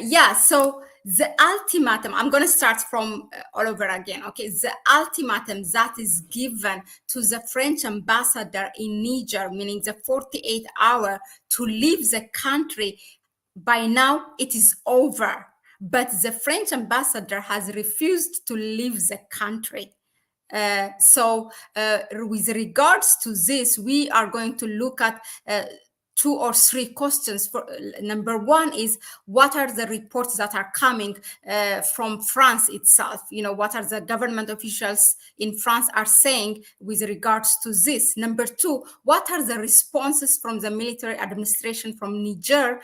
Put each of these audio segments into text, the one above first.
Yeah, so the ultimatum, I'm going to start from all over again. Okay, the ultimatum that is given to the French ambassador in Niger, meaning the 48-hour to leave the country, by now it is over. But the French ambassador has refused to leave the country. So with regards to this, we are going to look at two or three questions. Number one is, what are the reports that are coming from France itself? What are the government officials in France are saying with regards to this? Number two, what are the responses from the military administration from Niger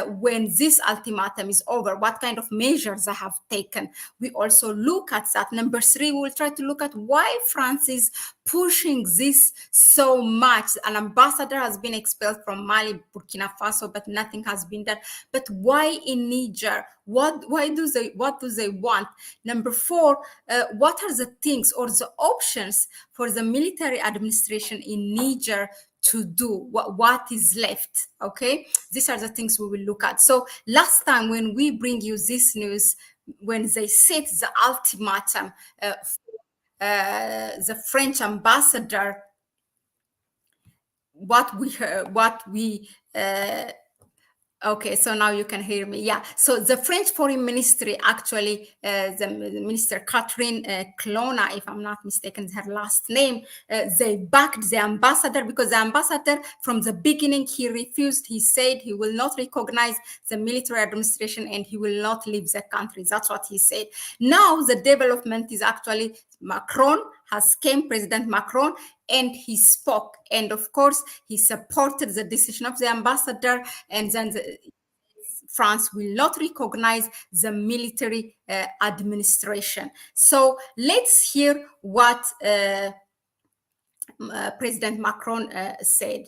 when this ultimatum is over? What kind of measures they have taken? We also look at that. Number three, we will try to look at why France is pushing this so much. An ambassador has been expelled from Mali, Burkina Faso, but nothing has been done. But why in Niger? What do they want? Number four, what are the things or the options for the military administration in Niger to do? What is left? Okay, these are the things we will look at. So last time when we bring you this news, when they set the ultimatum, the French ambassador, okay, so now you can hear me. Yeah, so the French Foreign Ministry, actually, the Minister Catherine Colonna, if I'm not mistaken, is her last name, they backed the ambassador, because the ambassador, from the beginning, he refused. He said he will not recognize the military administration and he will not leave the country. That's what he said. Now the development is actually President Macron, and he spoke. And of course, he supported the decision of the ambassador, and then France will not recognize the military administration. So let's hear what President Macron said.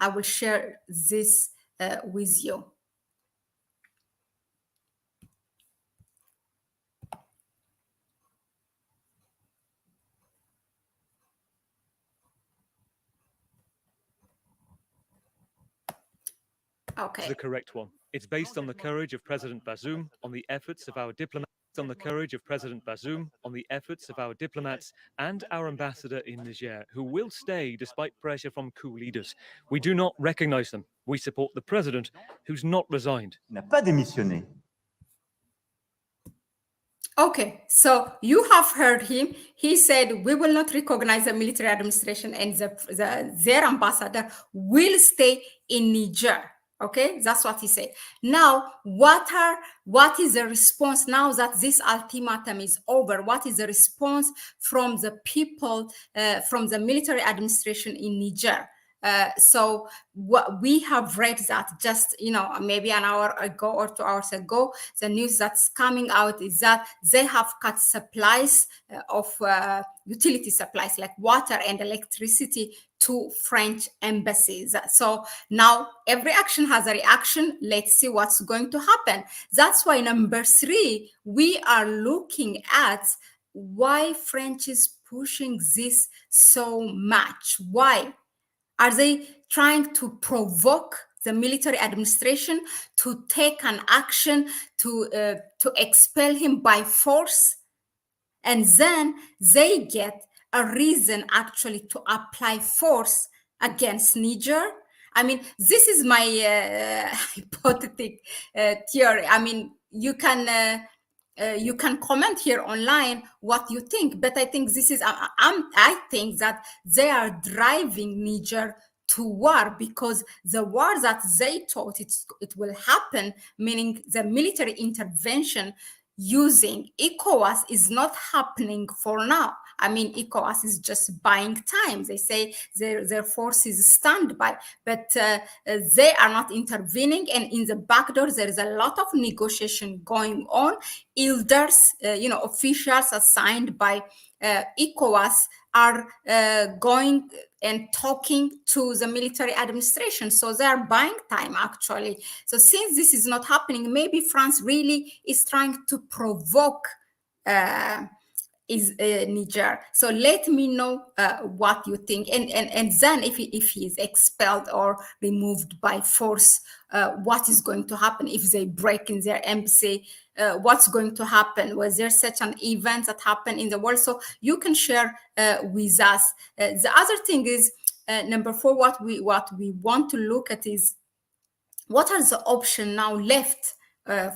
I will share this with you. Okay. It's the correct one. It's based on the courage of President Bazoum, on the efforts of our diplomats, and our ambassador in Niger, who will stay despite pressure from coup leaders. We do not recognize them. We support the president, who's not resigned. N'a pas démissionné. Okay, so you have heard him. He said, we will not recognize the military administration, and their ambassador will stay in Niger. Okay, that's what he said. Now, what is the response now that this ultimatum is over? What is the response from the people, from the military administration in Niger? So what we have read that just, maybe an hour ago or 2 hours ago, the news that's coming out is that they have cut supplies of utility supplies like water and electricity to French embassies. So now every action has a reaction. Let's see what's going to happen. That's why number three, we are looking at why French is pushing this so much. Why? Are they trying to provoke the military administration to take an action to expel him by force? And then they get a reason actually to apply force against Niger. I mean, this is my hypothetical theory. I mean, you can comment here online what you think, but I think this is, I think that they are driving Niger to war, because the war that they thought it will happen, meaning the military intervention using ECOWAS, is not happening for now. I mean, ECOWAS is just buying time. They say their forces stand by, but they are not intervening. And in the back door, there is a lot of negotiation going on. Elders, officials assigned by ECOWAS are going and talking to the military administration. So they are buying time, actually. So since this is not happening, maybe France really is trying to provoke is Niger. So let me know what you think. And then if he is expelled or removed by force, what is going to happen if they break in their embassy? What's going to happen? Was there such an event that happened in the world? So you can share with us. The other thing is, number 4, what we want to look at is what are the options now left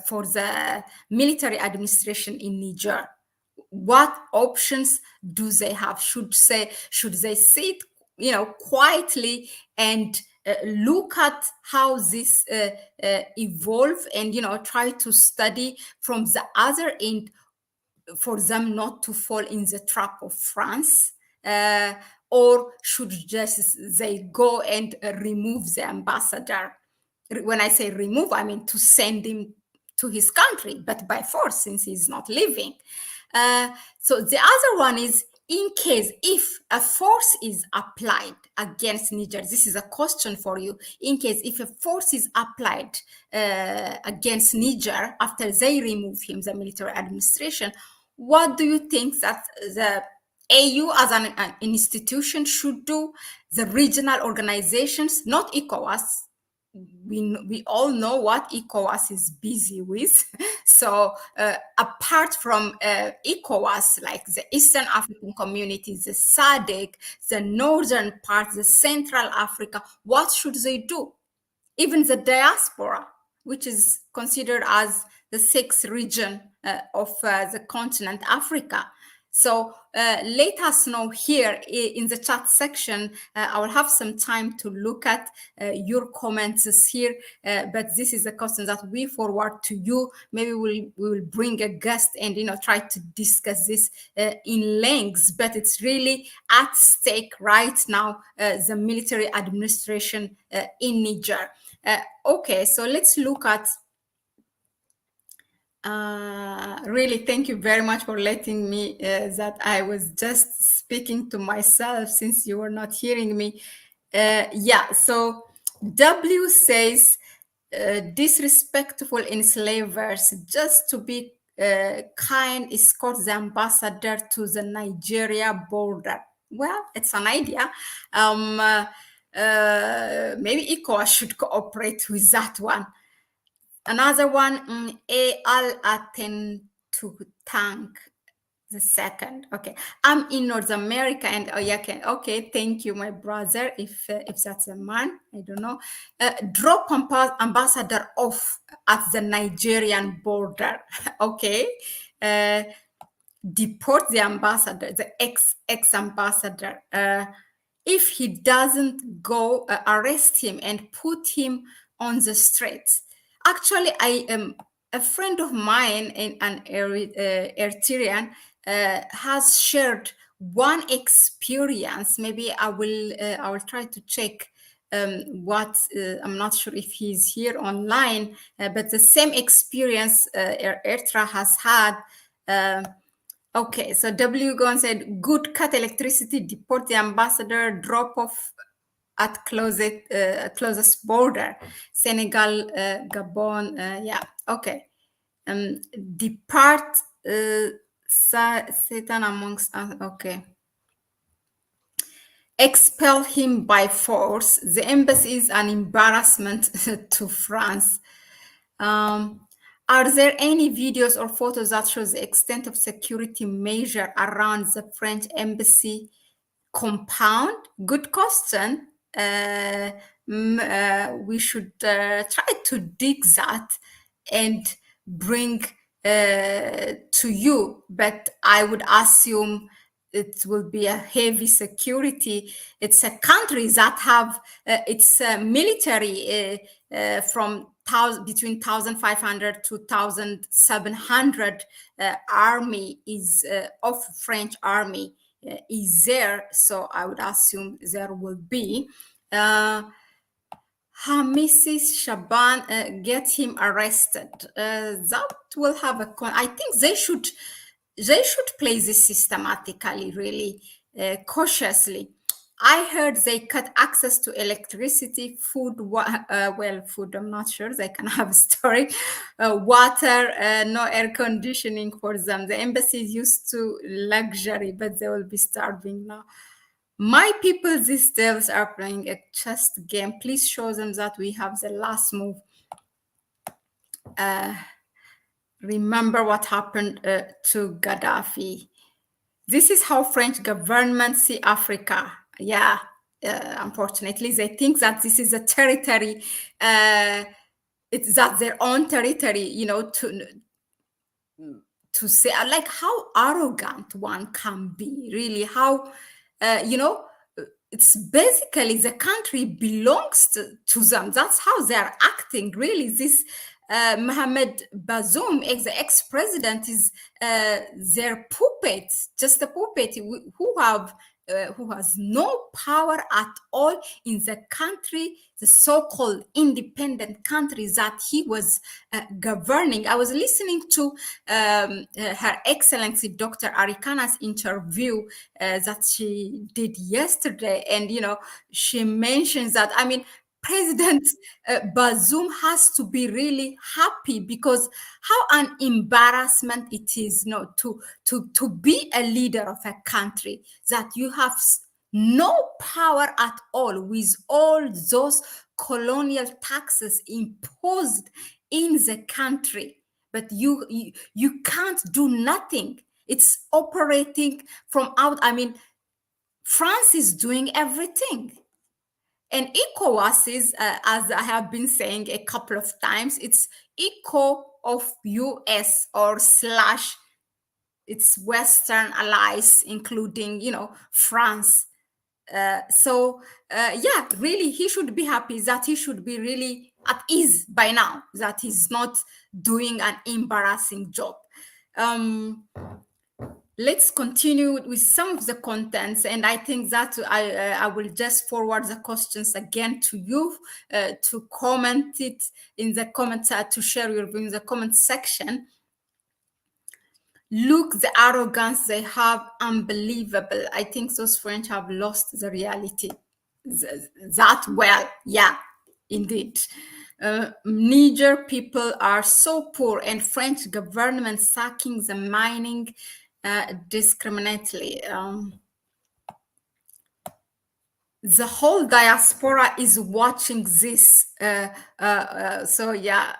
for the military administration in Niger? What options do they have? Should they sit, quietly and look at how this evolve and try to study from the other end for them not to fall in the trap of France? Or should just they go and remove the ambassador? When I say remove, I mean to send him to his country, but by force, since he's not living. So the other one is, in case if a force is applied against Niger, this is a question for you. In case if a force is applied against Niger after they remove him, the military administration, what do you think that the AU as an institution should do? The regional organizations, not ECOWAS. We all know what ECOWAS is busy with. So apart from ECOWAS, like the Eastern African communities, the SADC, the northern part, the Central Africa, what should they do? Even the diaspora, which is considered as the 6th region of the continent Africa. So let us know here in the chat section. I will have some time to look at your comments here, but this is a question that we forward to you. Maybe we will bring a guest and try to discuss this in length, but it's really at stake right now, the military administration in Niger. Okay, so let's look at really, thank you very much for letting me that I was just speaking to myself since you were not hearing me. Yeah, so W says disrespectful enslavers, just to be kind, escort the ambassador to the Nigeria border. Well, it's an idea. Maybe ECOWAS should cooperate with that one. Another one, Al Aten to Tank the second. Okay, I'm in North America, and okay, thank you, my brother. If that's a man, I don't know. Drop ambassador off at the Nigerian border. Okay. Deport the ambassador, the ex-ambassador. If he doesn't go, arrest him and put him on the streets. Actually, I am a friend of mine, an Eritrean, has shared one experience. Maybe I will try to check what I'm not sure if he's here online, but the same experience Eritrea has had. Okay, so W Gon said, good cut electricity, deport the ambassador, drop off at closest border. Senegal, Gabon, yeah, okay. Depart Satan amongst us, okay. Expel him by force. The embassy is an embarrassment to France. Are there any videos or photos that show the extent of security measure around the French embassy compound? Good question. We should try to dig that and bring to you, but I would assume it will be a heavy security. It's a country that have its military from between 1,500 to 1,700 army is of French army is there. So I would assume there will be. Mrs. Shaban, get him arrested. That will have I think they should play this systematically, really cautiously. I heard they cut access to electricity, food, food, I'm not sure. They can have a story. Water, no air conditioning for them. The embassy is used to luxury, but they will be starving now. My people these days are playing a chess game. Please show them that we have the last move. Remember what happened to Gaddafi. This is how French government see Africa. Yeah, unfortunately, they think that this is a territory. It's that their own territory. To say like how arrogant one can be. Really, how it's basically the country belongs to them. That's how they are acting. Really, this Mohamed Bazoum, the ex-president, is their puppet, just a puppet who has no power at all in the country, the so-called independent country that he was governing. I was listening to Her Excellency Dr. Arikana's interview that she did yesterday, and she mentions that, I mean, President Bazoum has to be really happy, because how an embarrassment it is to be a leader of a country that you have no power at all, with all those colonial taxes imposed in the country, but you can't do nothing. It's operating from out. I mean, France is doing everything. And ECOWAS is, as I have been saying a couple of times, it's echo of US or slash its Western allies, including, France. Yeah, really, he should be happy, that he should be really at ease by now, that he's not doing an embarrassing job. Let's continue with some of the contents, and I think that I will just forward the questions again to you to comment it in the comments, to share your view in the comment section. Look, the arrogance they have, unbelievable. I think those French have lost the reality that well. Yeah, indeed. Niger people are so poor, and French government sacking the mining discriminately. The whole diaspora is watching this. So yeah.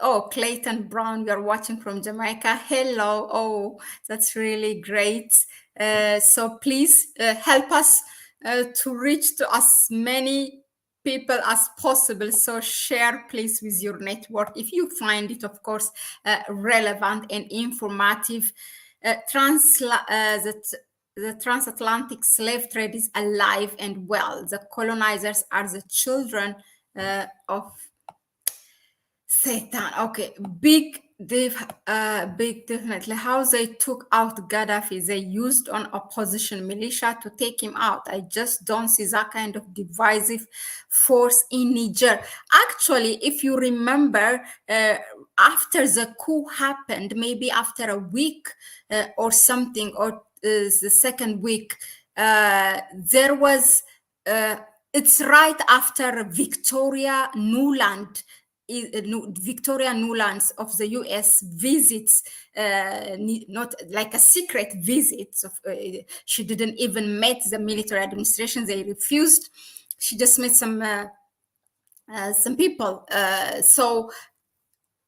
Oh, Clayton Brown, you're watching from Jamaica. Hello. Oh, that's really great. So please help us to reach to as many people as possible. So share, please, with your network if you find it, of course, relevant and informative. The transatlantic slave trade is alive and well. The colonizers are the children of Satan. Okay, big definitely. How they took out Gaddafi, they used on opposition militia to take him out. I just don't see that kind of divisive force in Niger. Actually, if you remember, after the coup happened, maybe after a week or something, or the second week, there was. It's right after Victoria Nuland of the US visits, not like a secret visit. She didn't even meet the military administration. They refused. She just met some people. So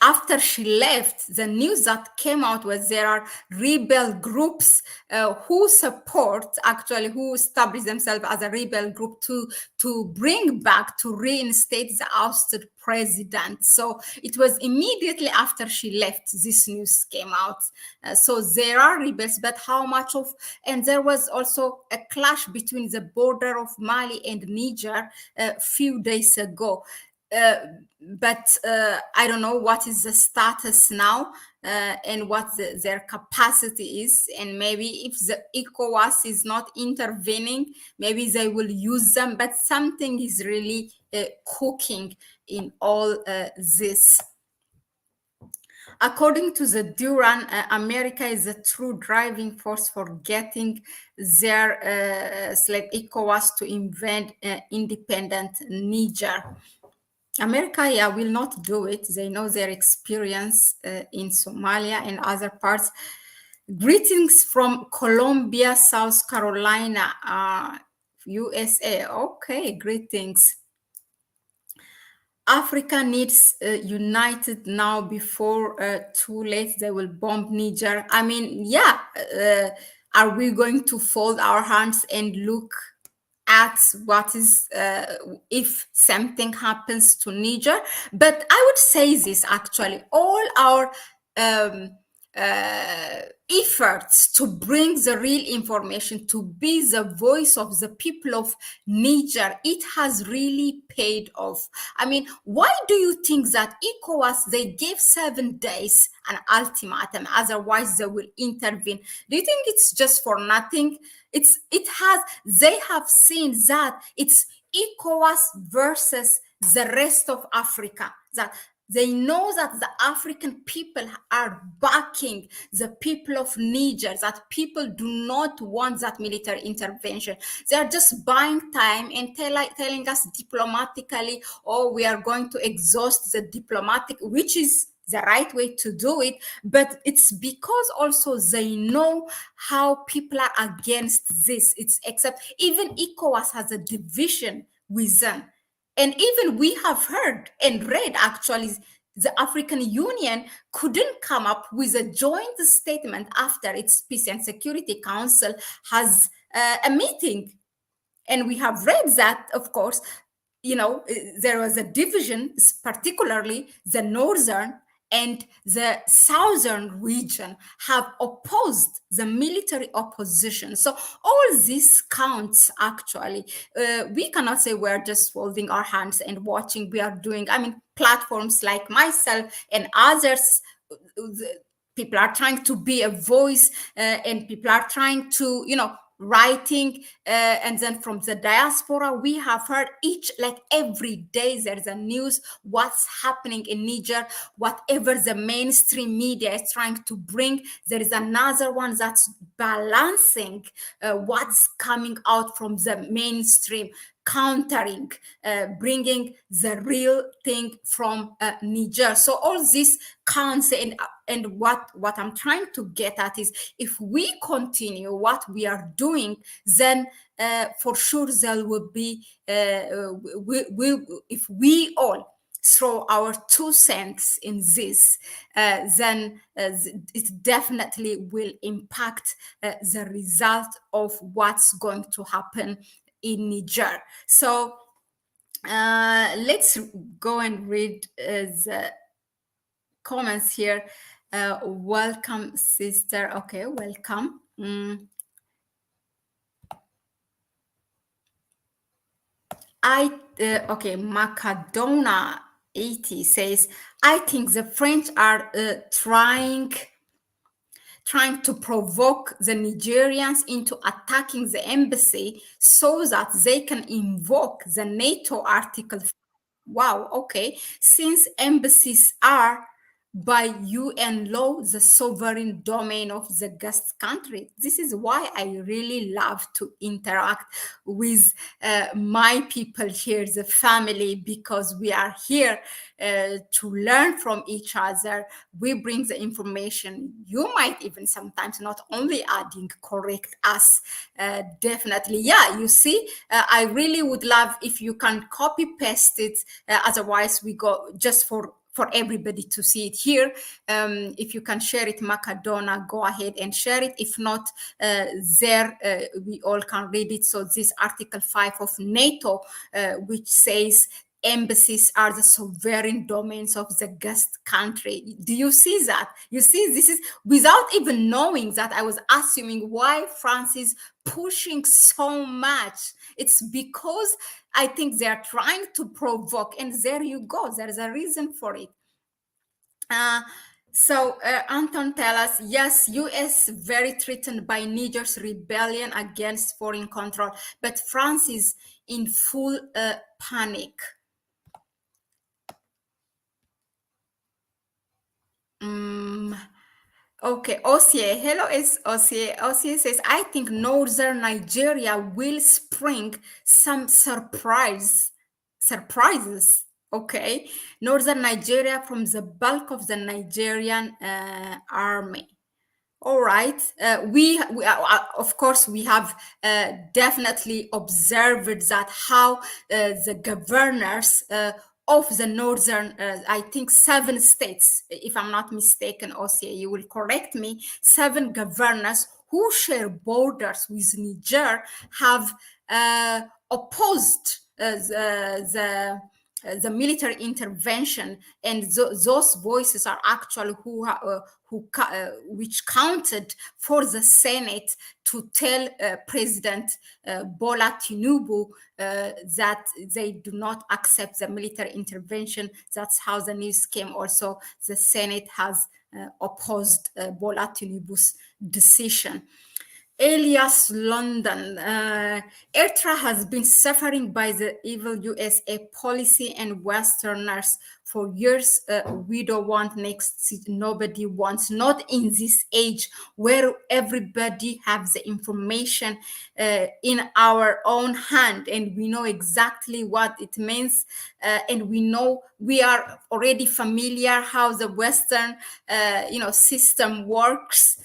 after she left, the news that came out was there are rebel groups who establish themselves as a rebel group to bring back, to reinstate the ousted president. So it was immediately after she left this news came out. So there are rebels, but how much of? And there was also a clash between the border of Mali and Niger a few days ago. But I don't know what is the status now and what their capacity is. And maybe if the ECOWAS is not intervening, maybe they will use them. But something is really cooking in all this. According to the Duran, America is a true driving force for getting their ECOWAS to invent independent Niger. America, yeah, will not do it. They know their experience in Somalia and other parts. Greetings from Columbia, South Carolina, USA. Okay, greetings. Africa needs united now before too late. They will bomb Niger. I mean, yeah. Are we going to fold our hands and look at what is if something happens to Niger? But I would say this actually, all our efforts to bring the real information, to be the voice of the people of Niger, it has really paid off. I mean, why do you think that ECOWAS, they gave 7 days an ultimatum, otherwise they will intervene? Do you think it's just for nothing? They have seen that it's ECOWAS versus the rest of Africa, that they know that the African people are backing the people of Niger, that people do not want that military intervention. They are just buying time and telling us diplomatically, oh, we are going to exhaust the diplomatic, which is the right way to do it. But it's because also they know how people are against this. It's except even ECOWAS has a division within. And even we have heard and read actually, the African Union couldn't come up with a joint statement after its Peace and Security Council has a meeting. And we have read that, of course, there was a division, particularly the northern and the southern region have opposed the military opposition. So all this counts actually. We cannot say we're just folding our hands and watching. We are doing, I mean, platforms like myself and others, people are trying to be a voice, and people are trying to, writing, and then from the diaspora we have heard every day there's a news what's happening in Niger. Whatever the mainstream media is trying to bring, there is another one that's balancing what's coming out from the mainstream, countering, bringing the real thing from Niger. So all this counts, and what I'm trying to get at is, if we continue what we are doing, then for sure there will be if we all throw our 2 cents in this, then it definitely will impact the result of what's going to happen in Niger. So let's go and read the comments here. Welcome, sister. Okay, welcome. Okay, Macadona 80 says, I think the French are trying to provoke the Nigerians into attacking the embassy so that they can invoke the NATO Article. Wow, okay. Since embassies are by UN law the sovereign domain of the guest country. This is why I really love to interact with my people here, the family, because we are here to learn from each other. We bring the information. You might even sometimes not only adding, correct us. Definitely. Yeah, you see, I really would love if you can copy paste it. Otherwise, we go just for everybody to see it here. If you can share it, Macadona, go ahead and share it. If not, we all can read it. So this Article 5 of NATO, which says embassies are the sovereign domains of the guest country. Do you see that? You see, this is without even knowing that. I was assuming why France is pushing so much. It's because I think they're trying to provoke, and there you go. There's a reason for it. So Anton tell us, yes, US very threatened by Niger's rebellion against foreign control, but France is in full panic. Okay, Osie. Hello, it's Osie. Osie says, I think northern Nigeria will spring some surprises. Okay, northern Nigeria from the bulk of the Nigerian army. All right. Of course, we have definitely observed that how the governors of the northern, I think 7 states, if I'm not mistaken, Osia, you will correct me, 7 governors who share borders with Niger have opposed the military intervention, and those voices are actually which counted for the Senate to tell President Bola Tinubu that they do not accept the military intervention. That's how the news came. Also, the Senate has opposed Bola Tinubu's decision. Elias London. Eritrea has been suffering by the evil USA policy and Westerners for years. We don't want next. Nobody wants. Not in this age where everybody has the information in our own hand, and we know exactly what it means, and we are already familiar how the Western, system works.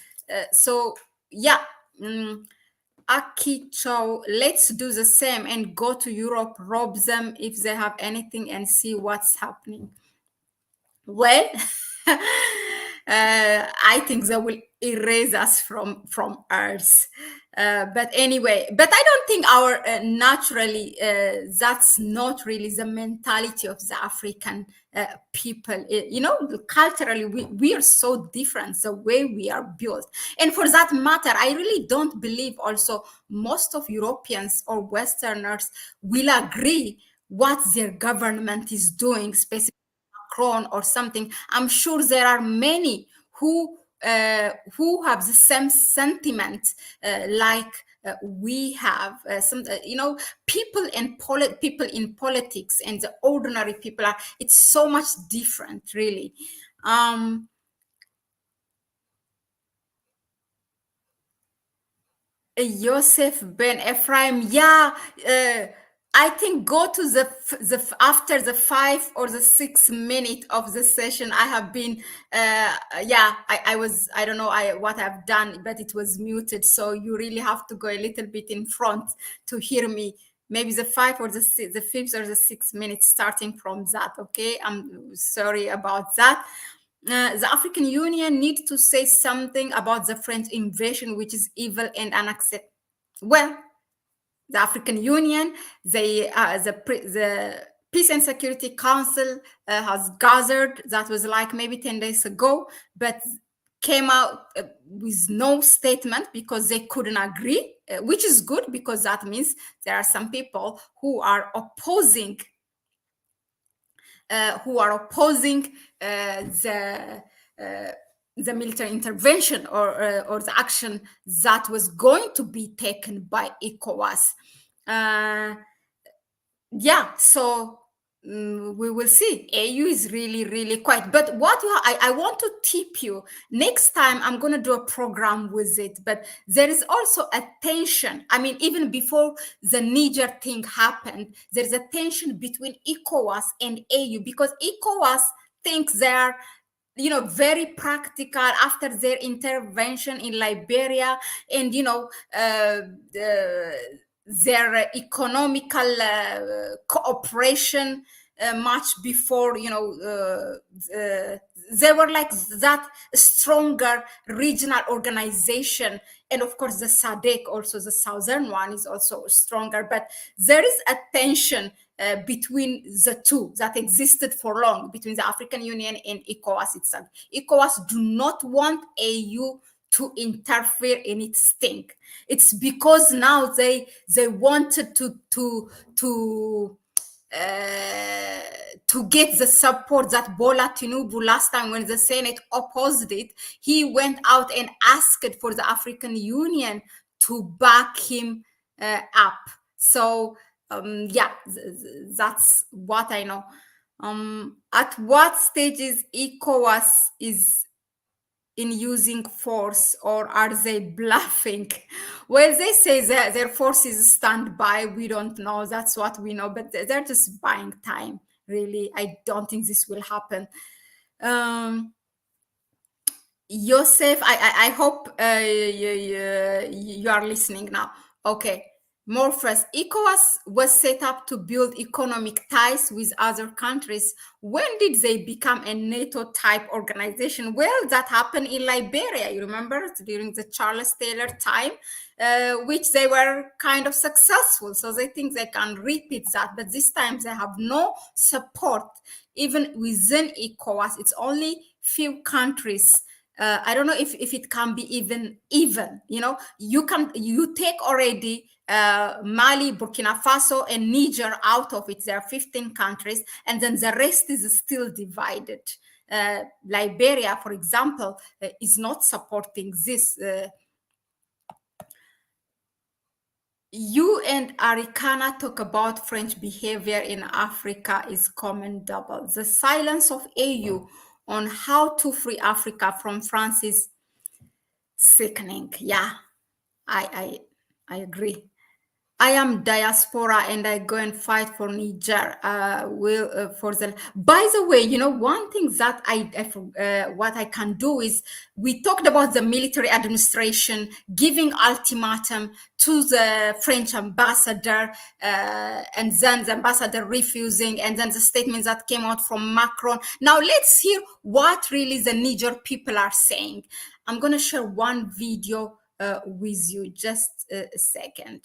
So yeah. Aki Chow, let's do the same and go to Europe, rob them if they have anything, and see what's happening. Well, I think they will erase us from Earth. But anyway, but I don't think our naturally that's not really the mentality of the African people. Culturally, we are so different the way we are built, and for that matter, I really don't believe also most of Europeans or Westerners will agree what their government is doing, specifically Macron or something. I'm sure there are many who have the same sentiment like we have. People people in politics and the ordinary people are. It's so much different, really. Yosef Ben Ephraim, yeah. I think go to after the 5 or the 6 minute of the session. I have been, yeah. I was, I don't know what I've done, but it was muted. So you really have to go a little bit in front to hear me. Maybe the 5 or the 6 minutes starting from that. Okay, I'm sorry about that. The African Union needs to say something about the French invasion, which is evil and unacceptable. Well, the African Union, the Peace and Security Council has gathered. That was like maybe 10 days ago, but came out with no statement because they couldn't agree, which is good because that means there are some people who are opposing the military intervention or the action that was going to be taken by ECOWAS. Yeah, so we will see. AU is really, really quiet. But what I want to tip you next time, I'm going to do a program with it. But there is also a tension. I mean, even before the Niger thing happened, there's a tension between ECOWAS and AU because ECOWAS thinks they're very practical after their intervention in Liberia, and their economical cooperation much before they were like that stronger regional organization. And of course the SADC, also the southern one, is also stronger, but there is a tension between the two that existed for long between the African Union and ECOWAS itself. ECOWAS do not want AU to interfere in its thing. It's because now they wanted to get the support that Bola Tinubu last time when the Senate opposed it, he went out and asked for the African Union to back him up. So yeah, that's what I know. At what stage is ECOWAS is in using force, or are they bluffing? Well, they say that their forces stand by. We don't know. That's what we know, but they're just buying time. Really, I don't think this will happen. Joseph, I hope you are listening now. Okay. Morpheus, ECOWAS was set up to build economic ties with other countries. When did they become a NATO type organization? Well, that happened in Liberia. You remember during the Charles Taylor time, which they were kind of successful. So they think they can repeat that. But this time they have no support, even within ECOWAS. It's only few countries. I don't know if it can be even, you know, you take already Mali, Burkina Faso, and Niger out of it. There are 15 countries, and then the rest is still divided. Liberia, for example, is not supporting this. You and Arikana talk about French behavior in Africa is commendable. The silence of AU on how to free Africa from France is sickening. Yeah, I agree. I am diaspora and I go and fight for Niger. For the. By the way, you know, one thing that what I can do is, we talked about the military administration giving ultimatum to the French ambassador, and then the ambassador refusing, and then the statements that came out from Macron. Now let's hear what really the Niger people are saying. I'm going to share one video with you. Just a second.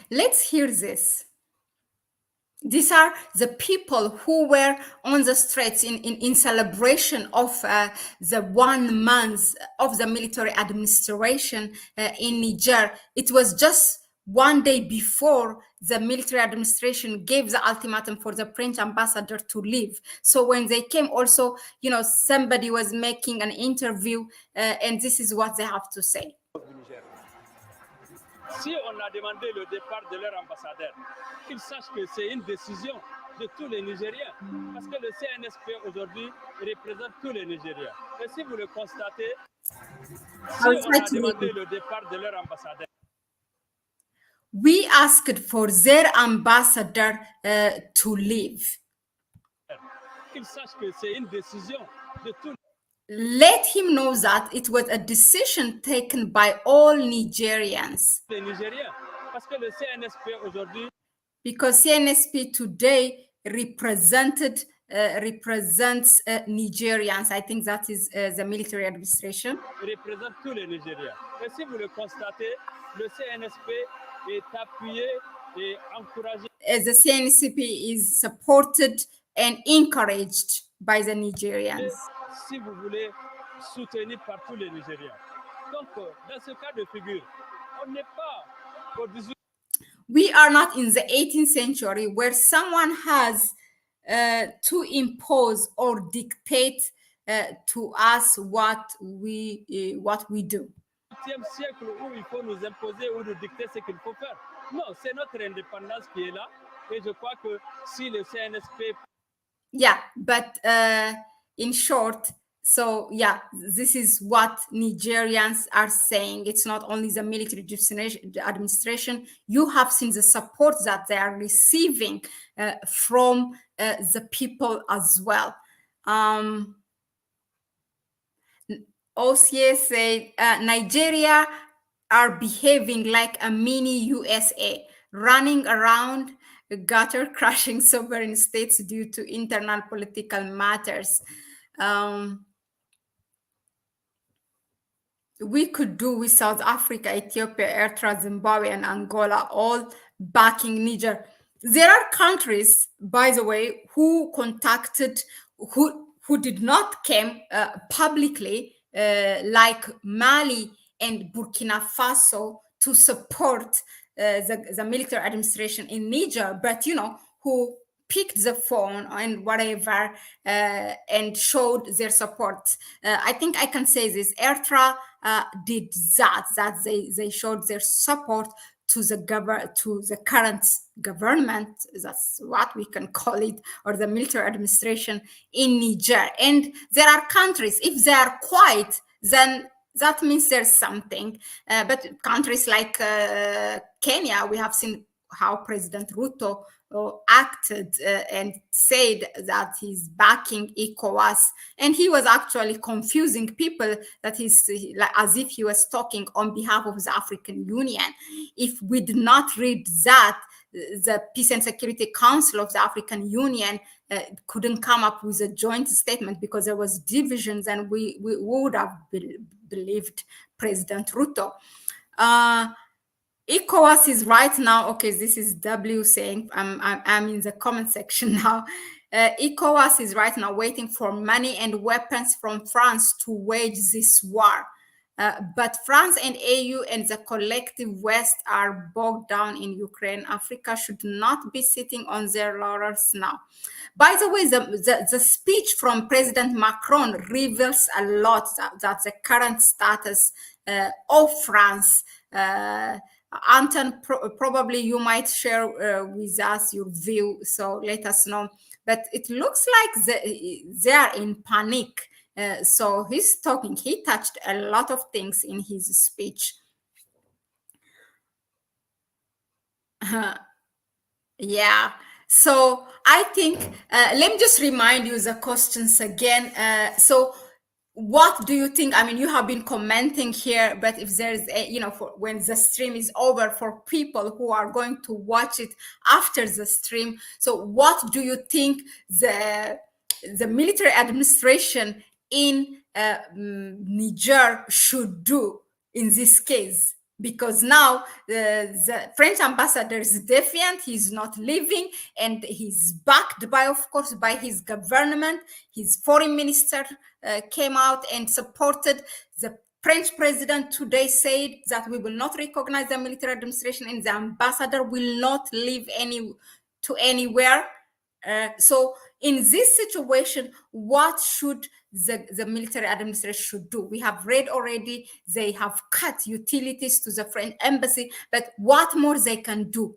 Let's hear this. These are the people who were on the streets in celebration of the 1 month of the military administration in Niger. It was just one day before the military administration gave the ultimatum for the French ambassador to leave. So when they came, also, you know, somebody was making an interview, and this is what they have to say. Si on a demandé le départ de leur ambassadeur, qu'ils sachent que c'est une décision de tous les Nigériens, parce que le CNSP aujourd'hui représente tous les Nigériens. Et si vous le constatez, si on a demandé le départ de leur ambassadeur, we asked for their ambassador to leave. qu'ils sachent que c'est une décision de tous. Let him know that it was a decision taken by all Nigerians. Les Nigériens, parce que le CNSP aujourd'hui, because CNSP today represents Nigerians. I think that is the military administration. Représente tous les Nigériens. Et si vous le constatez, le CNSP est appuyé et encouragé. The CNSP is supported and encouraged by the Nigerians. Si vous voulez, soutenu par tous les Nigériens. Donc, dans ce cas de figure, on n'est pas au 18. We are not in the 18th century where someone has to impose or dictate to us what we do. 20e siècle où il faut nous imposer ou nous dicter ce qu'il faut faire. Non, c'est notre indépendance qui est là. Et je crois que si le CNSP. Yeah, but in short, so yeah, this is what Nigerians are saying. It's not only the military administration. You have seen the support that they are receiving from the people as well. Osie said Nigeria are behaving like a mini USA, running around gutter crushing sovereign states due to internal political matters. We could do with South Africa, Ethiopia, Eritrea, Zimbabwe, and Angola all backing Niger. There are countries, by the way, who contacted, who did not come publicly, like Mali and Burkina Faso, to support the military administration in Niger, but, you know, who picked the phone and whatever and showed their support. I think I can say this. Eritrea did that they showed their support to the current government, that's what we can call it, or the military administration in Niger. And there are countries, if they are quiet, then that means there's something. But countries like Kenya, we have seen how President Ruto acted and said that he's backing ECOWAS, and he was actually confusing people that he's as if he was talking on behalf of the African Union. If we did not read that, the Peace and Security Council of the African Union couldn't come up with a joint statement because there was divisions, and we would have believed President Ruto. ECOWAS is right now, okay, this is W saying, I'm in the comment section now. ECOWAS is right now waiting for money and weapons from France to wage this war. But France and AU and the collective West are bogged down in Ukraine. Africa should not be sitting on their laurels now. By the way, the speech from President Macron reveals a lot that the current status of France. Anton, probably you might share with us your view, so let us know. But it looks like they are in panic. So he's talking, he touched a lot of things in his speech. Yeah, so I think, let me just remind you the questions again. So what do you think? I mean, you have been commenting here, but if there's a, for when the stream is over, for people who are going to watch it after the stream, so what do you think the military administration in Niger should do in this case? Because now the French ambassador is defiant, he's not leaving, and he's backed by, of course, by his government. His foreign minister came out and supported. The French president today said that we will not recognize the military administration, and the ambassador will not leave anywhere. So in this situation, what should the military administration should do? We have read already, they have cut utilities to the French embassy, but what more they can do?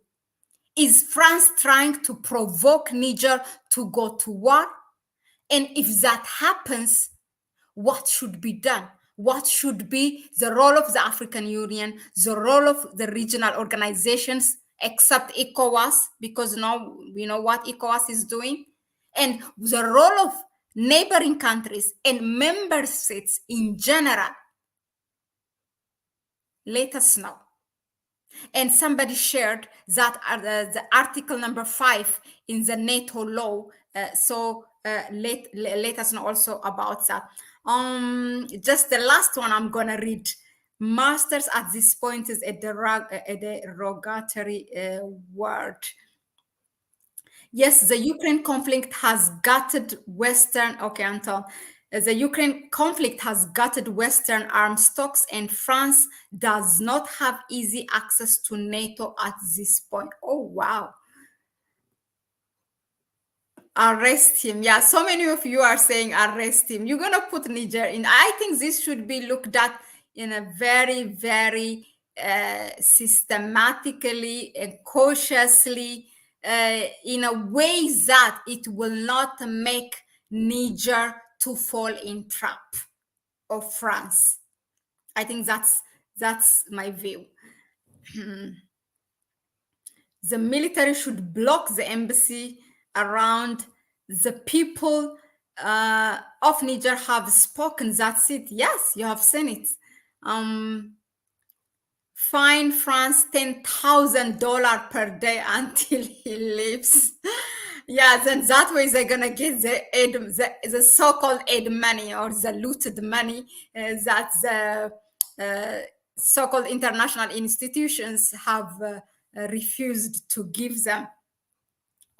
Is France trying to provoke Niger to go to war? And if that happens, what should be done? What should be the role of the African Union, the role of the regional organizations, except ECOWAS, because now we know what ECOWAS is doing, and the role of neighboring countries and member states in general? Let us know. And somebody shared that the article number 5 in the NATO law. So let us know also about that. Just the last one I'm gonna read. Masters at this point is a derogatory word. Yes, the Ukraine conflict has gutted Western. Okay, Anton. The Ukraine conflict has gutted Western arms stocks, and France does not have easy access to NATO at this point. Oh, wow. Arrest him. Yeah, so many of you are saying arrest him. You're going to put Niger in. I think this should be looked at in a very, very systematically and cautiously, in a way that it will not make Niger to fall in trap of France. I think that's my view. The military should block the embassy around. The people of Niger have spoken. That's it. Yes, you have seen it. Fine France $10,000 per day until he leaves. Yeah, then that way they're gonna get the aid, the so-called aid money, or the looted money that the so-called international institutions have refused to give them.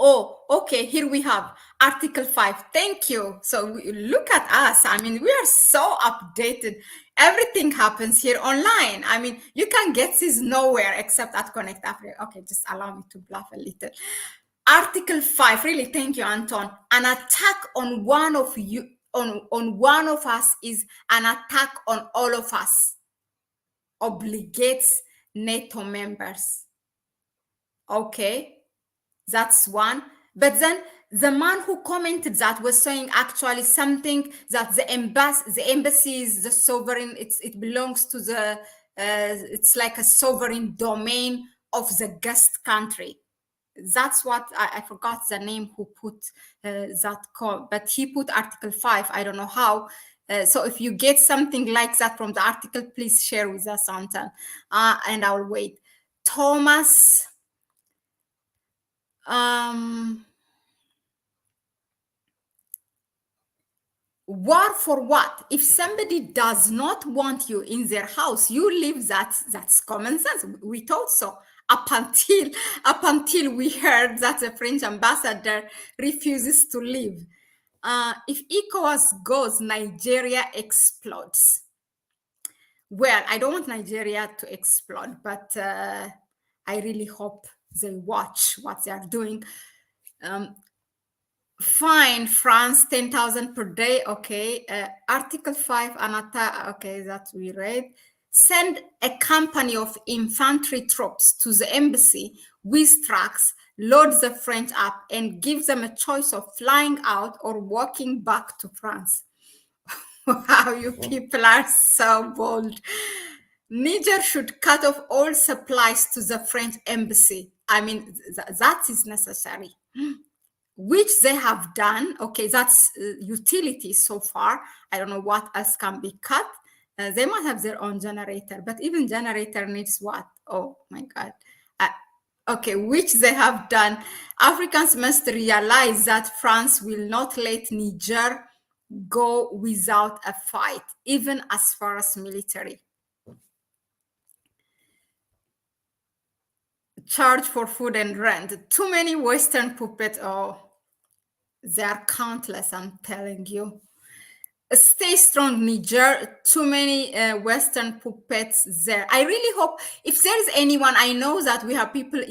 Oh, okay, here we have Article 5. Thank you. So look at us. I mean, we are so updated. Everything happens here online. I mean, you can get this nowhere except at Connect Africa. Okay, just allow me to bluff a little. Article 5, really, thank you, Anton. An attack on one of you, on one of us is an attack on all of us. Obligates NATO members. Okay, that's one. But then the man who commented that was saying actually something that the embassy is the sovereign, it belongs to the, it's like a sovereign domain of the guest country. That's what I forgot the name who put that call, but he put Article 5. I don't know how. So if you get something like that from the article, please share with us, Anton, and I'll wait. Thomas, war for what? If somebody does not want you in their house, you leave. That's common sense. We thought so up until we heard that the French ambassador refuses to leave. If ECOWAS goes, Nigeria explodes. Well, I don't want Nigeria to explode, but I really hope they watch what they are doing. Fine, France, 10,000 per day. Okay. Article 5, Anata. Okay, that we read. Send a company of infantry troops to the embassy with trucks, load the French up, and give them a choice of flying out or walking back to France. Wow, you people are so bold. Niger should cut off all supplies to the French embassy. I mean, that is necessary, which they have done. Okay, that's utilities so far. I don't know what else can be cut. They might have their own generator, but even generator needs what? Oh my God. Okay, which they have done. Africans must realize that France will not let Niger go without a fight, even as far as military. Charge for food and rent. Too many Western puppets. Oh, they are countless, I'm telling you. Stay strong, Niger. Too many Western puppets there. I really hope, if there is anyone, I know that we have people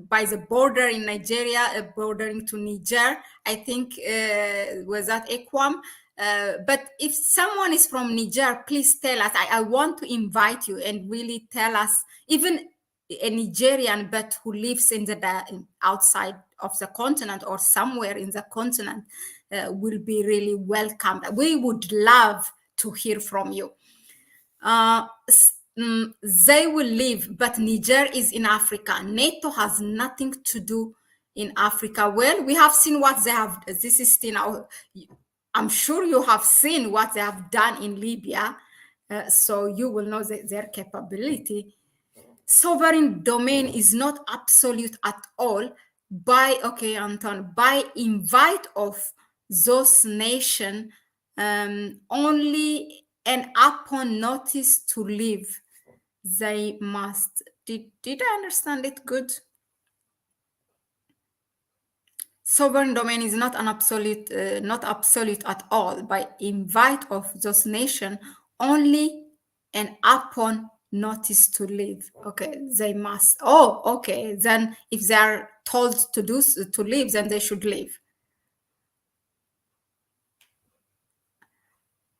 by the border in Nigeria, bordering to Niger. I think was that Equam. But if someone is from Niger, please tell us. I want to invite you and really tell us, even a Nigerian, but who lives in the outside of the continent or somewhere in the continent, will be really welcome. We would love to hear from you. They will leave, but Niger is in Africa. NATO has nothing to do in Africa. Well, we have seen what they have. This is still now. I'm sure you have seen what they have done in Libya, so you will know their capability. Sovereign domain is not absolute at all. Anton, by invite of those nations, only and upon notice to leave, they must. Did I understand it good? Sovereign domain is not an absolute, not absolute at all. By invite of those nations, only and upon notice to leave. Okay, they must. Oh, okay. Then if they are told to leave, then they should leave.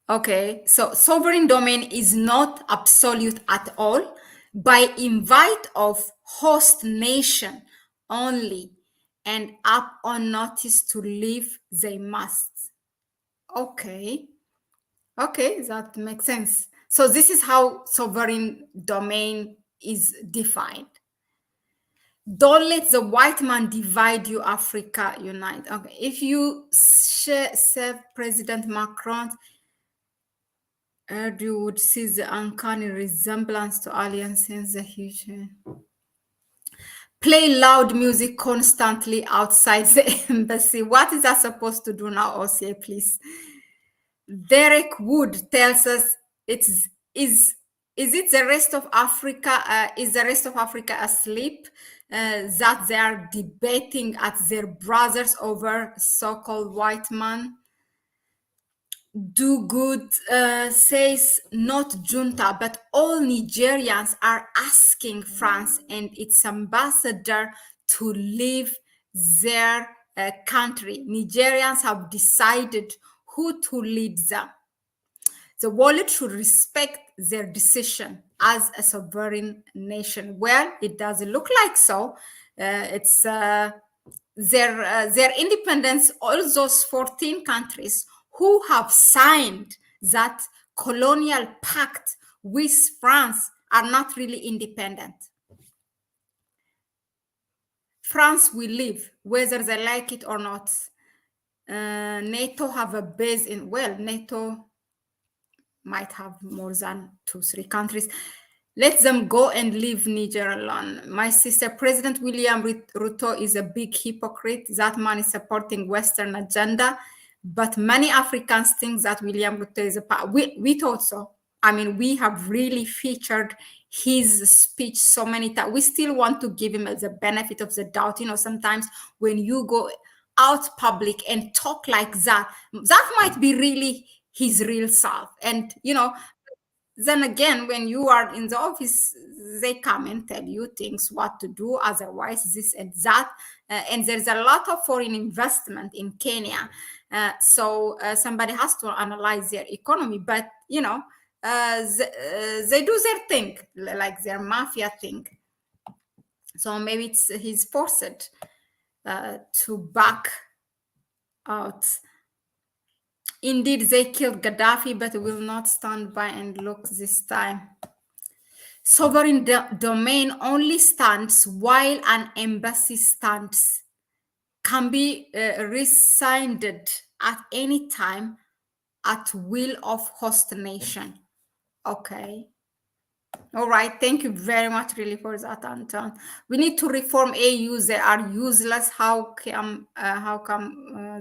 Okay, so sovereign domain is not absolute at all. By invite of host nation only, and up on notice to leave, they must. Okay, that makes sense. So this is how sovereign domain is defined. Don't let the white man divide you, Africa unite. Okay, if you serve President Macron, you would see the uncanny resemblance to aliens in the future. Play loud music constantly outside the embassy. What is that supposed to do now, Osie, please? Derek Wood tells us is it the rest of Africa? Is the rest of Africa asleep? That they are debating at their brothers over so-called white man? Do good says not junta, but all Nigerians are asking France and its ambassador to leave their country. Nigerians have decided who to lead them. The world should respect their decision as a sovereign nation. Well, it doesn't look like so. It's their independence. All those 14 countries who have signed that colonial pact with France are not really independent. France will leave, whether they like it or not. NATO have a base in, well, NATO might have more than 2-3 countries. Let them go and leave Niger alone. My sister, President William Ruto is a big hypocrite. That man is supporting Western agenda, but many Africans think that William Ruto is a part. We thought so. I mean, we have really featured his speech so many times. We still want to give him the benefit of the doubt. You know, sometimes when you go out public and talk like that, that might be really his real self. And, you know, then again, when you are in the office, they come and tell you things, what to do, otherwise this and that. And there's a lot of foreign investment in Kenya. So somebody has to analyze their economy. But, you know, they do their thing, like their mafia thing. So maybe he's forced to back out. Indeed, they killed Gaddafi, but will not stand by and look this time. Sovereign domain only stands while an embassy stands. Can be rescinded at any time at will of host nation. Okay. All right. Thank you very much, really, for that, Anton. We need to reform AU. They are useless. How come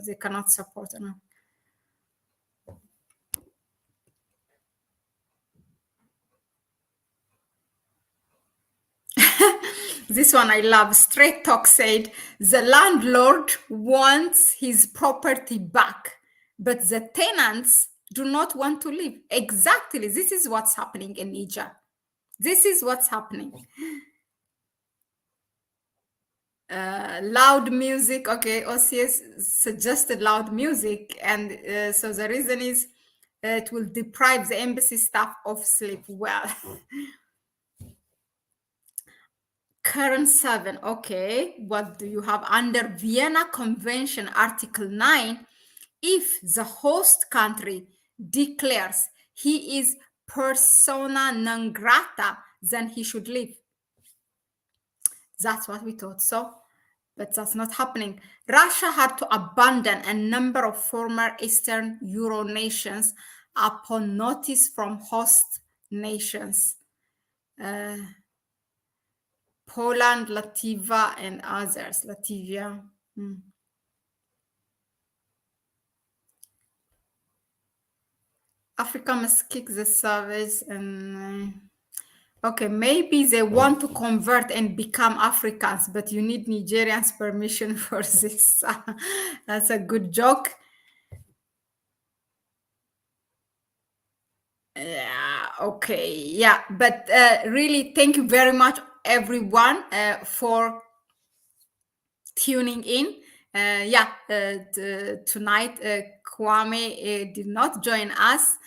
they cannot support enough? This one I love. Straight Talk said, the landlord wants his property back, but the tenants do not want to leave. Exactly. This is what's happening in Niger. This is what's happening. Loud music. Okay, OCS suggested loud music. And so the reason is it will deprive the embassy staff of sleep. Well, Current 7, okay. What do you have? Under Vienna Convention, Article 9, if the host country declares he is persona non grata, then he should leave. That's what we thought so, but that's not happening. Russia had to abandon a number of former Eastern Euro nations upon notice from host nations. Poland, Latvia, and others. Latvia. Africa must kick the savage and okay, maybe they want to convert and become Africans, but you need Nigerians' permission for this. That's a good joke. Yeah, okay, yeah, but really, thank you very much, everyone, for tuning in. Tonight Kwame did not join us,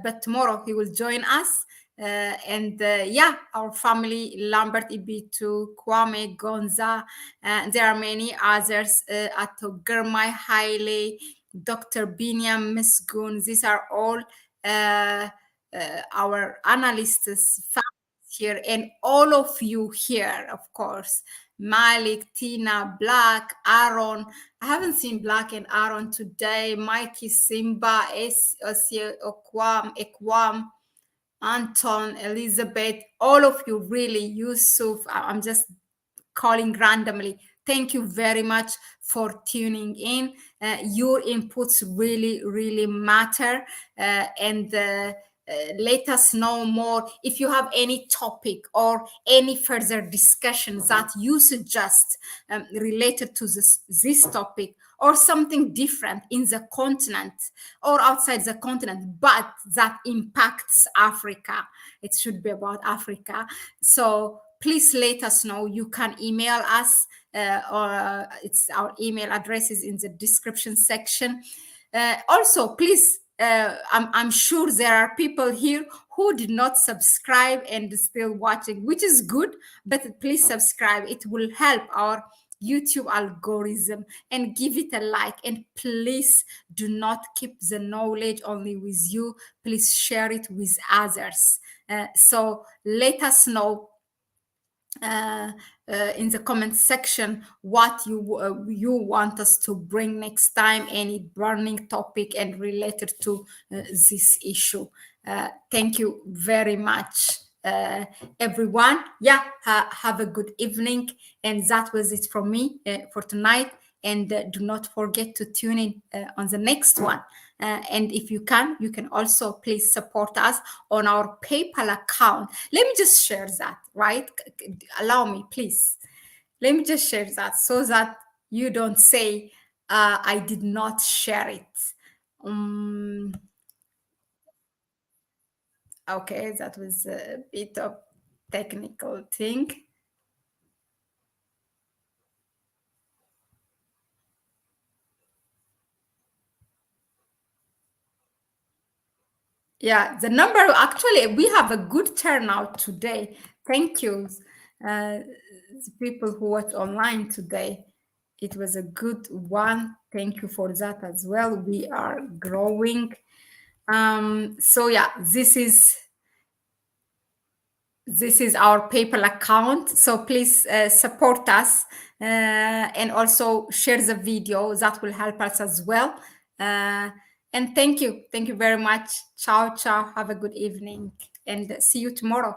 but tomorrow he will join us. Our family, Lambert Ibitu, Kwame, Gonza, there are many others, Ato Germay Haile, Dr. Binyam Misgun. These are all our analysts here, and all of you here, of course. Malik, Tina, Black, Aaron. I haven't seen Black and Aaron today. Mikey, Simba, Ekwam, Anton, Elizabeth, all of you, really, Yusuf. I'm just calling randomly. Thank you very much for tuning in. Your inputs really, really matter. Let us know more. If you have any topic or any further discussions that you suggest related to this topic, or something different in the continent or outside the continent, but that impacts Africa. It should be about Africa. So please let us know. You can email us or it's our email address is in the description section. Also, please, I'm sure there are people here who did not subscribe and still watching, which is good, but please subscribe. It will help our YouTube algorithm, and give it a like. And please do not keep the knowledge only with you. Please share it with others. So let us know in the comment section what you want us to bring next time, any burning topic and related to this issue. Thank you very much, everyone. Yeah, have a good evening. And that was it from me for tonight. And do not forget to tune in on the next one. And if you can also please support us on our PayPal account. Let me just share that, right? Allow me, please. Let me just share that so that you don't say I did not share it. Okay, that was a bit of technical thing. Yeah, the number, actually, we have a good turnout today. Thank you, the people who watch online today. It was a good one. Thank you for that as well. We are growing. So yeah, this is our PayPal account. So please support us and also share the video. That will help us as well. And thank you very much. Ciao, ciao. Have a good evening and see you tomorrow.